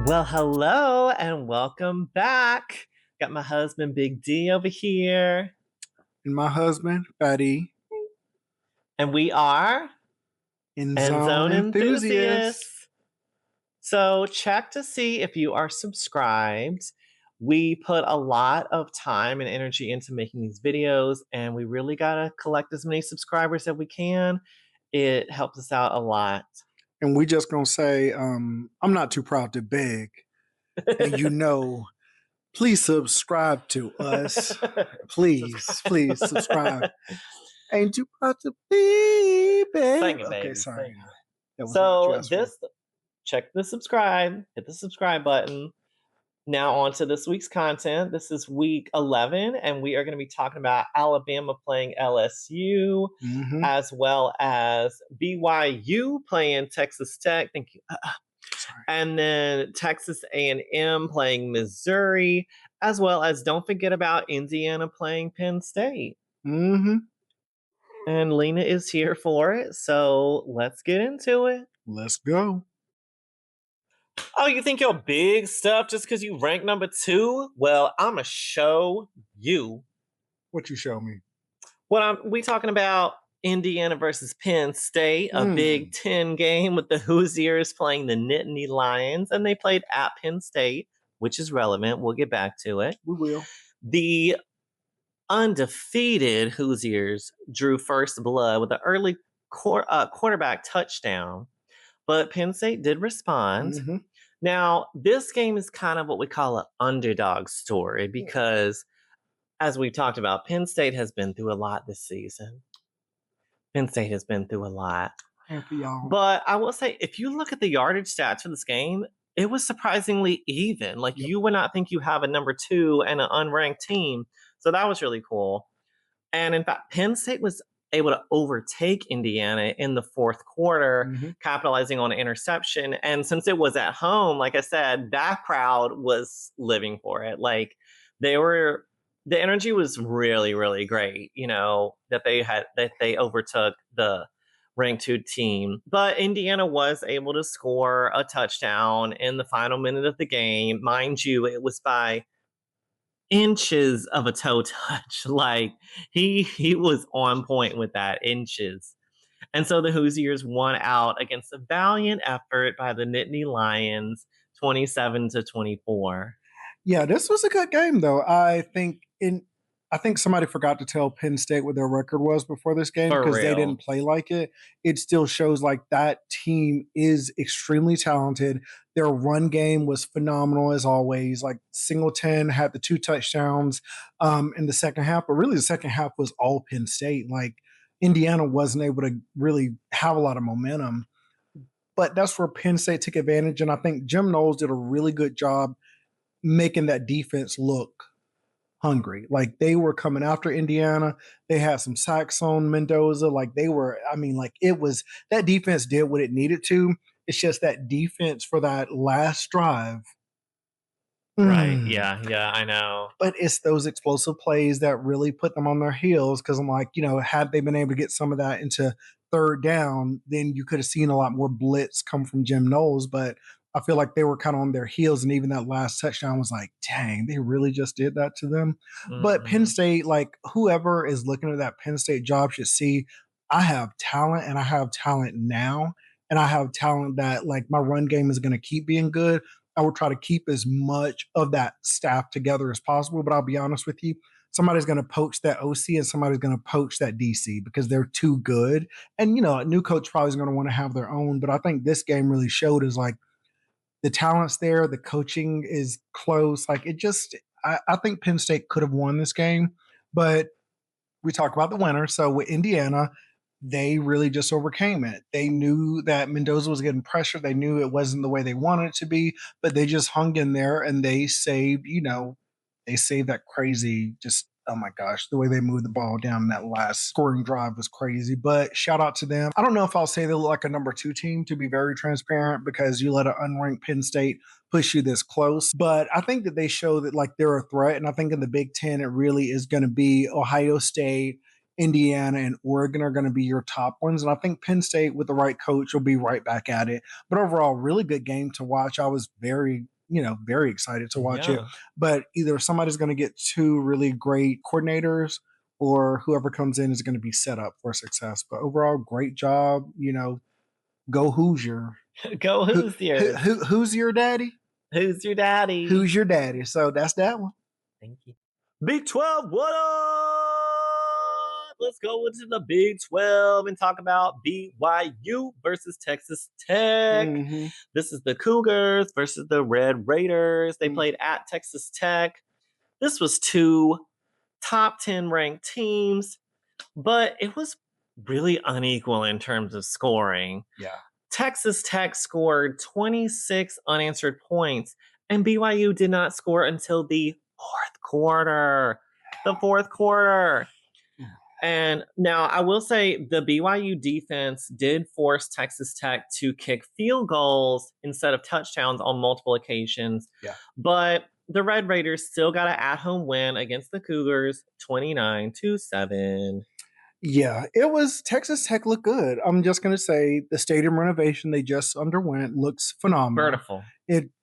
Well, hello and welcome back. Got my husband, Big D, over here. And my husband, Fatty. And we are Endzone Enthusiasts. So check to see if you are subscribed. We put a lot of time and energy into making these videos, and we really got to collect as many subscribers as we can. It helps us out a lot. And we just going to say, I'm not too proud to beg. And please subscribe to us. Please subscribe. Ain't too proud to be, babe. Sing it, Okay, baby. sorry. So check the subscribe, hit the subscribe button. Now on to this week's content. This is week 11, and we are going to be talking about Alabama playing LSU, as well as BYU playing Texas Tech. Thank you. And then Texas A&M playing Missouri, as well as don't forget about Indiana playing Penn State. And Lena is here for it, so let's get into it. Let's go. Oh, you think you're big stuff just because you rank number 2? Well, I'm going to show you. What you show me? We talking about Indiana versus Penn State, a Big Ten game with the Hoosiers playing the Nittany Lions, and they played at Penn State, which is relevant. We'll get back to it. We will. The undefeated Hoosiers drew first blood with an early quarterback touchdown, but Penn State did respond. Now, this game is kind of what we call an underdog story because, as we've talked about, Penn State has been through a lot this season. Penn State has been through a lot. But I will say, if you look at the yardage stats for this game, it was surprisingly even. You would not think you have a number 2 and an unranked team. So that was really cool. And in fact, Penn State was able to overtake Indiana in the fourth quarter, capitalizing on an interception. And since it was at home, like I said, that crowd was living for it. The energy was really, really great, that they overtook the ranked 2 team. But Indiana was able to score a touchdown in the final minute of the game. Mind you, it was by inches of a toe touch. He was on point with that, inches. And so the Hoosiers won out against a valiant effort by the Nittany Lions, 27-24. Yeah, this was a good game though. I think somebody forgot to tell Penn State what their record was before this game because they didn't play like it. It still shows like that team is extremely talented. Their run game was phenomenal as always. Like Singleton had the 2 touchdowns in the second half, but really the second half was all Penn State. Like Indiana wasn't able to really have a lot of momentum, but that's where Penn State took advantage. And I think Jim Knowles did a really good job making that defense look hungry. Like they were coming after Indiana. They had some sacks on Mendoza. That defense did what it needed to. It's just that defense for that last drive. Right. Yeah, I know. But it's those explosive plays that really put them on their heels. Cause I'm like, had they been able to get some of that into third down, then you could have seen a lot more blitz come from Jim Knowles. But I feel like they were kind of on their heels, and even that last touchdown was like, dang, they really just did that to them. But Penn State, like whoever is looking at that Penn State job should see, I have talent, and I have talent now, and I have talent that like my run game is going to keep being good. I will try to keep as much of that staff together as possible. But I'll be honest with you, somebody's going to poach that OC and somebody's going to poach that DC because they're too good. And, a new coach probably is going to want to have their own. But I think this game really showed is like, the talent's there. The coaching is close. Like I think Penn State could have won this game, but we talk about the winner. So with Indiana, they really just overcame it. They knew that Mendoza was getting pressure. They knew it wasn't the way they wanted it to be, but they just hung in there and they saved, that crazy, just, oh my gosh, the way they moved the ball down that last scoring drive was crazy. But shout out to them. I don't know if I'll say they look like a number 2 team, to be very transparent, because you let an unranked Penn State push you this close. But I think that they show that like they're a threat. And I think in the Big Ten, it really is going to be Ohio State, Indiana, and Oregon are going to be your top ones. And I think Penn State with the right coach will be right back at it. But overall, really good game to watch. I was very very excited to watch it. Yeah. But either somebody's going to get two really great coordinators, or whoever comes in is going to be set up for success. But overall, great job. Go Hoosier. Go Hoosiers. Who's your daddy? Who's your daddy? Who's your daddy? So that's that one. Thank you. Big 12, what up? Let's go into the Big 12 and talk about BYU versus Texas Tech. This is the Cougars versus the Red Raiders. They played at Texas Tech. This was two top 10 ranked teams, but it was really unequal in terms of scoring. Yeah. Texas Tech scored 26 unanswered points, and BYU did not score until the fourth quarter. The fourth quarter. And now I will say the BYU defense did force Texas Tech to kick field goals instead of touchdowns on multiple occasions. Yeah. But the Red Raiders still got an at-home win against the Cougars, 29-7. Yeah, it was Texas Tech looked good. I'm just going to say the stadium renovation they just underwent looks phenomenal. Beautiful.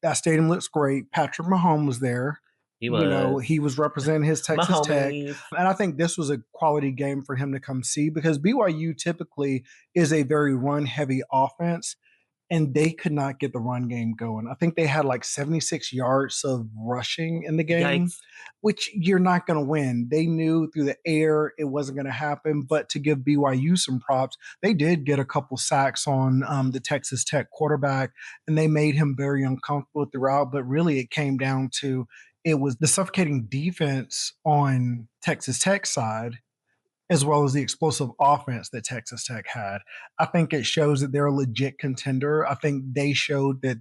That stadium looks great. Patrick Mahomes was there. He was. He was representing his Texas Tech. And I think this was a quality game for him to come see, because BYU typically is a very run-heavy offense, and they could not get the run game going. I think they had like 76 yards of rushing in the game, which you're not going to win. They knew through the air it wasn't going to happen, but to give BYU some props, they did get a couple sacks on the Texas Tech quarterback, and they made him very uncomfortable throughout. But really it came down to, it was the suffocating defense on Texas Tech side, as well as the explosive offense that Texas Tech had. I think it shows that they're a legit contender. I think they showed that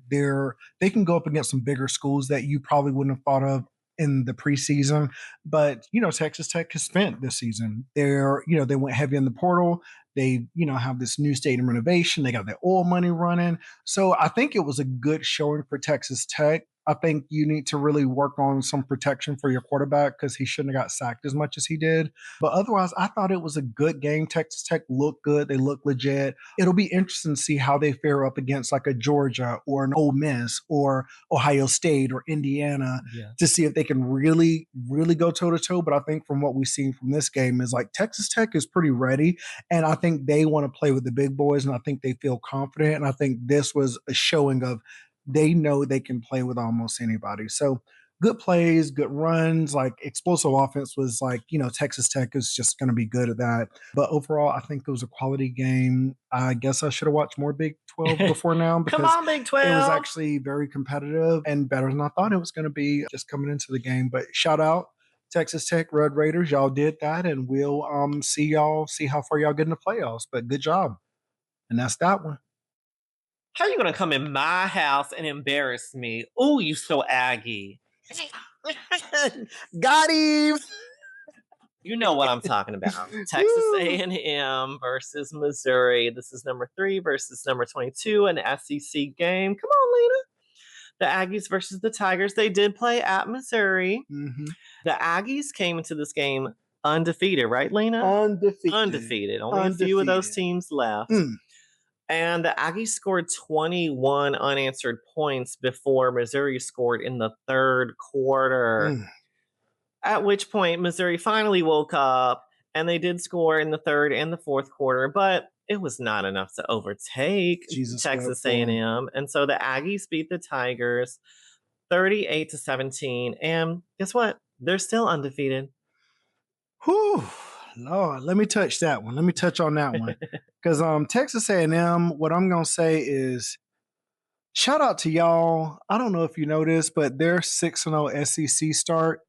they can go up against some bigger schools that you probably wouldn't have thought of in the preseason. But, Texas Tech has spent this season. They went heavy in the portal. They, have this new stadium renovation. They got their oil money running. So I think it was a good showing for Texas Tech. I think you need to really work on some protection for your quarterback, because he shouldn't have got sacked as much as he did. But otherwise, I thought it was a good game. Texas Tech looked good. They looked legit. It'll be interesting to see how they fare up against like a Georgia or an Ole Miss or Ohio State or Indiana, to see if they can really, really go toe-to-toe. But I think from what we've seen from this game is like Texas Tech is pretty ready. And I think they want to play with the big boys, and I think they feel confident. And I think this was a showing of they know they can play with almost anybody. So good plays, good runs, like explosive offense was like, Texas Tech is just going to be good at that. But overall, I think it was a quality game. I guess I should have watched more Big 12 before now, because Come on, Big 12. It was actually very competitive and better than I thought it was going to be just coming into the game. But shout out Texas Tech, Red Raiders. Y'all did that, and we'll see how far y'all get in the playoffs. But good job. And that's that one. How are you going to come in my house and embarrass me? Oh, you so Aggie. Got him. You know what I'm talking about. Texas A&M versus Missouri. This is number 3 versus number 22, an SEC game. Come on, Lena. The Aggies versus the Tigers. They did play at Missouri. The Aggies came into this game undefeated, right, Lena? Undefeated. Only a few of those teams left. And the Aggies scored 21 unanswered points before Missouri scored in the third quarter. At which point, Missouri finally woke up, and they did score in the third and the fourth quarter, but it was not enough to overtake Texas A&M. And so the Aggies beat the Tigers 38-17. And guess what? They're still undefeated. Whew. Lord, let me touch that one. Let me touch on that one. Because Texas A&M, what I'm going to say is shout out to y'all. I don't know if you know this, but their 6-0 SEC start,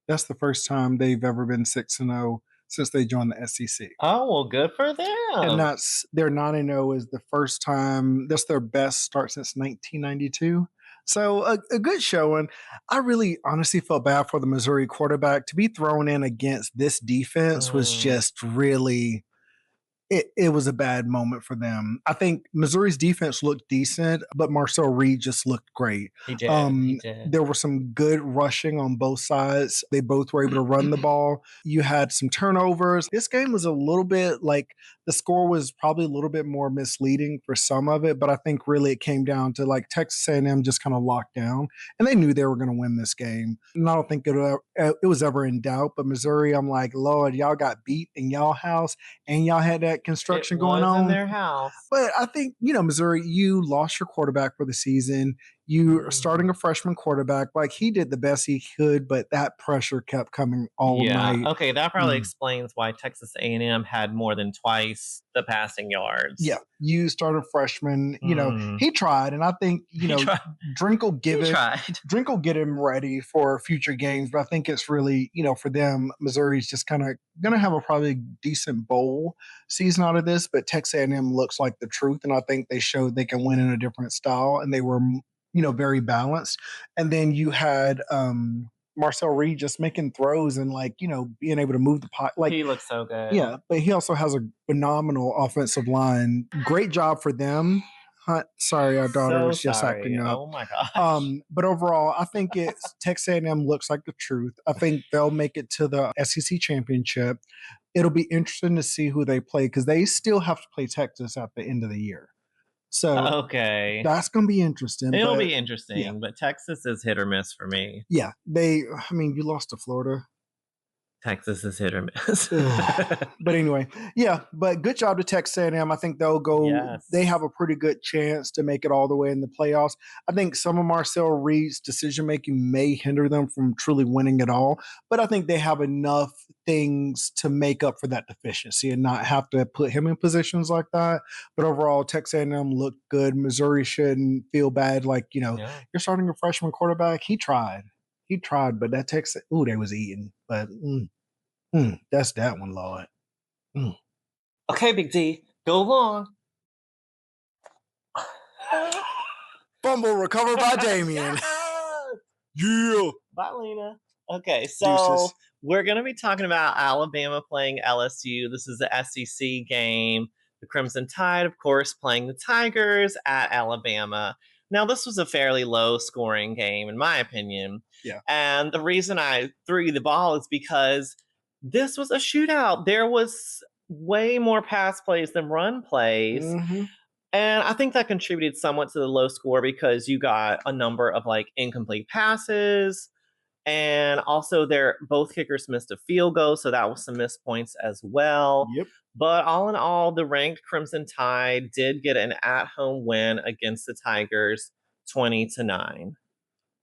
that's the first time they've ever been 6-0 since they joined the SEC. Oh, well, good for them. And that's their 9-0 is the first time. That's their best start since 1992. So a good showing. I really honestly felt bad for the Missouri quarterback to be thrown in against this defense was just really, it was a bad moment for them. I think Missouri's defense looked decent, but Marcel Reed just looked great. He did. He did. There was some good rushing on both sides. They both were able to run the ball. You had some turnovers. This game was a little bit like the score was probably a little bit more misleading for some of it, but I think really it came down to like Texas A&M just kind of locked down, and they knew they were going to win this game. And I don't think it was ever in doubt. But Missouri, I'm like, Lord, y'all got beat in y'all house, and y'all had that construction It going was in on. their house. But I think, Missouri, you lost your quarterback for the season. You are starting a freshman quarterback. Like, he did the best he could, but that pressure kept coming all night. Okay, that probably explains why Texas A&M had more than twice the passing yards. Yeah, you started a freshman. He tried, and I think Drink will get him ready for future games. But I think it's really for them, Missouri's just kind of gonna have a probably decent bowl season out of this. But Texas A&M looks like the truth, and I think they showed they can win in a different style, and they were very balanced. And then you had Marcel Reed just making throws and being able to move the pot. He looks so good. Yeah, but he also has a phenomenal offensive line. Great job for them. Sorry, our daughter was just acting up. Oh my gosh. But overall, I think Texas A&M looks like the truth. I think they'll make it to the SEC championship. It'll be interesting to see who they play because they still have to play Texas at the end of the year. So that's going to be interesting. It'll be interesting, but Texas is hit or miss for me. Yeah, you lost to Florida. Texas is hit or miss. But anyway, but good job to Texas A&M. I think they'll go. Yes. They have a pretty good chance to make it all the way in the playoffs. I think some of Marcel Reed's decision making may hinder them from truly winning it all, but I think they have enough things to make up for that deficiency and not have to put him in positions like that. But overall, Texas A&M looked good. Missouri shouldn't feel bad. You're starting a freshman quarterback. He tried, but that Texas, they was eating. But that's that one, Lord. Okay, Big D, go along. Fumble recovered by Damien. Yeah. Bye, Lena. Okay, so we're going to be talking about Alabama playing LSU. This is the SEC game. The Crimson Tide, of course, playing the Tigers at Alabama. Now, this was a fairly low-scoring game, in my opinion. Yeah. And the reason I threw you the ball is because this was a shootout. There was way more pass plays than run plays. Mm-hmm. And I think that contributed somewhat to the low score because you got a number of incomplete passes. And also both kickers missed a field goal, so that was some missed points as well. Yep. But all in all, the ranked Crimson Tide did get an at-home win against the Tigers, 20-9.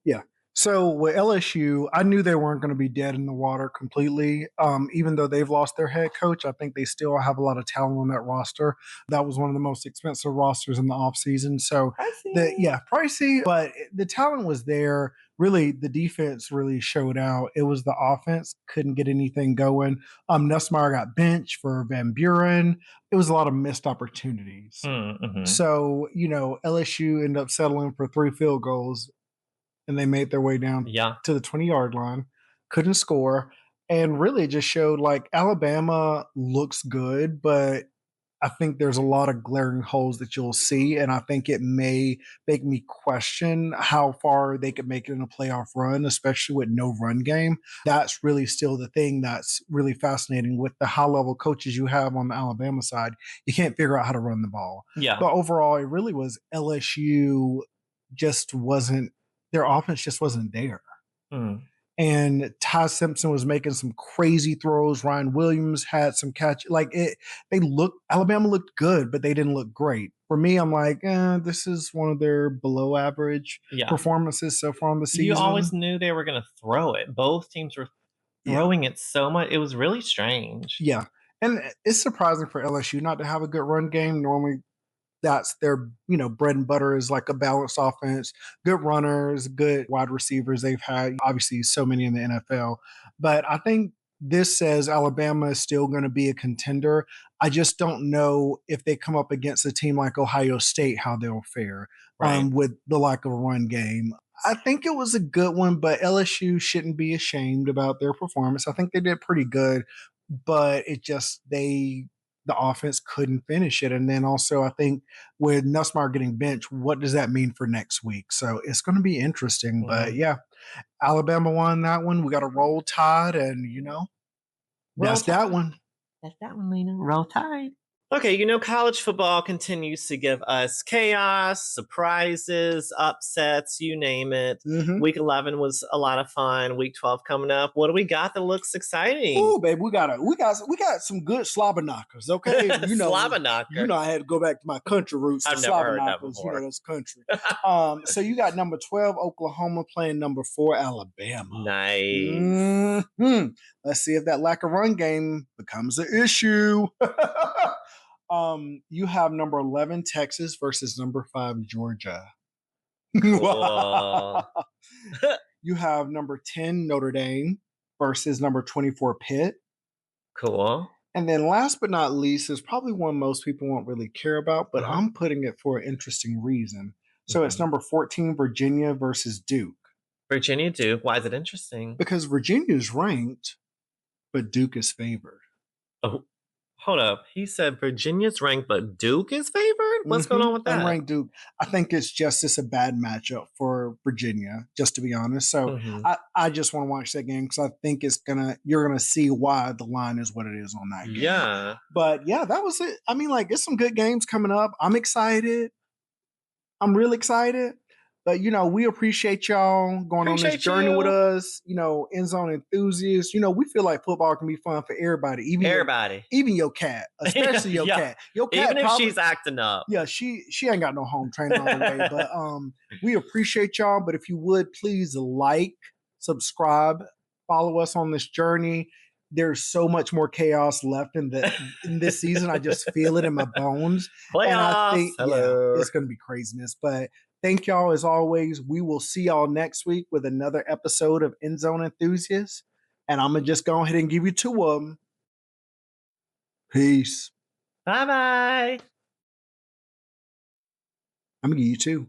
Yeah. So with LSU, I knew they weren't going to be dead in the water completely. Even though they've lost their head coach, I think they still have a lot of talent on that roster. That was one of the most expensive rosters in the offseason. So, pricey, but the talent was there. Really, the defense really showed out. It was the offense, couldn't get anything going. Nussmeier got benched for Van Buren. It was a lot of missed opportunities. Mm-hmm. So, LSU ended up settling for 3 field goals. And they made their way down to the 20-yard line, couldn't score. And really just showed Alabama looks good, but I think there's a lot of glaring holes that you'll see. And I think it may make me question how far they could make it in a playoff run, especially with no run game. That's really still the thing that's really fascinating with the high-level coaches you have on the Alabama side. You can't figure out how to run the ball. Yeah. But overall, it really was LSU just wasn't, their offense just wasn't there. And Ty Simpson was making some crazy throws. Ryan Williams had some catch. Alabama looked good, but they didn't look great. For me, I'm like, this is one of their below average performances so far in the season. You always knew they were going to throw it. Both teams were throwing it so much. It was really strange. Yeah. And it's surprising for LSU not to have a good run game. Normally, that's their, bread and butter is a balanced offense, good runners, good wide receivers. They've had obviously so many in the NFL, but I think this says Alabama is still going to be a contender. I just don't know if they come up against a team like Ohio State, how they'll fare with the lack of a run game. I think it was a good one, but LSU shouldn't be ashamed about their performance. I think they did pretty good, but the offense couldn't finish it. And then also, I think with Nussmeier getting benched, what does that mean for next week? So it's going to be interesting. But yeah, Alabama won that one. We got a Roll Tide, and that's that one. That's that one, Lena. Roll Tide. Okay, college football continues to give us chaos, surprises, upsets, you name it. Week 11 was a lot of fun. Week 12 coming up. What do we got that looks exciting? Oh, baby, we got some good slobber knockers. Okay, slobber knocker. I had to go back to my country roots. I've never heard that before. That's country. So you got number 12 Oklahoma playing number 4 Alabama. Nice. Let's see if that lack of run game becomes an issue. You have number 11 Texas versus number 5 Georgia. Cool. You have number 10 Notre Dame versus number 24 Pitt. Cool. And then last but not least is probably one most people won't really care about, but I'm putting it for an interesting reason. So it's number 14 Virginia versus Duke. Virginia Duke. Why is it interesting? Because Virginia is ranked, but Duke is favored. Oh, hold up. He said Virginia's ranked, but Duke is favored? What's going on with that? Unranked Duke. I think it's just a bad matchup for Virginia, just to be honest. So I just want to watch that game because I think you're gonna see why the line is what it is on that game. Yeah. But yeah, that was it. I mean, it's some good games coming up. I'm excited. I'm really excited. But, we appreciate y'all going on this journey with us. Endzone Enthusiasts. We feel like football can be fun for everybody. Even your cat, especially your cat. Your cat, even if she's acting up. Yeah, she ain't got no home training all the way. But we appreciate y'all. But if you would, please like, subscribe, follow us on this journey. There's so much more chaos left in this season. I just feel it in my bones. Playoffs. And I think it's going to be craziness. But thank y'all as always. We will see y'all next week with another episode of Endzone Enthusiasts. And I'm going to just go ahead and give you 2 of them. Peace. Bye-bye. I'm going to give you 2.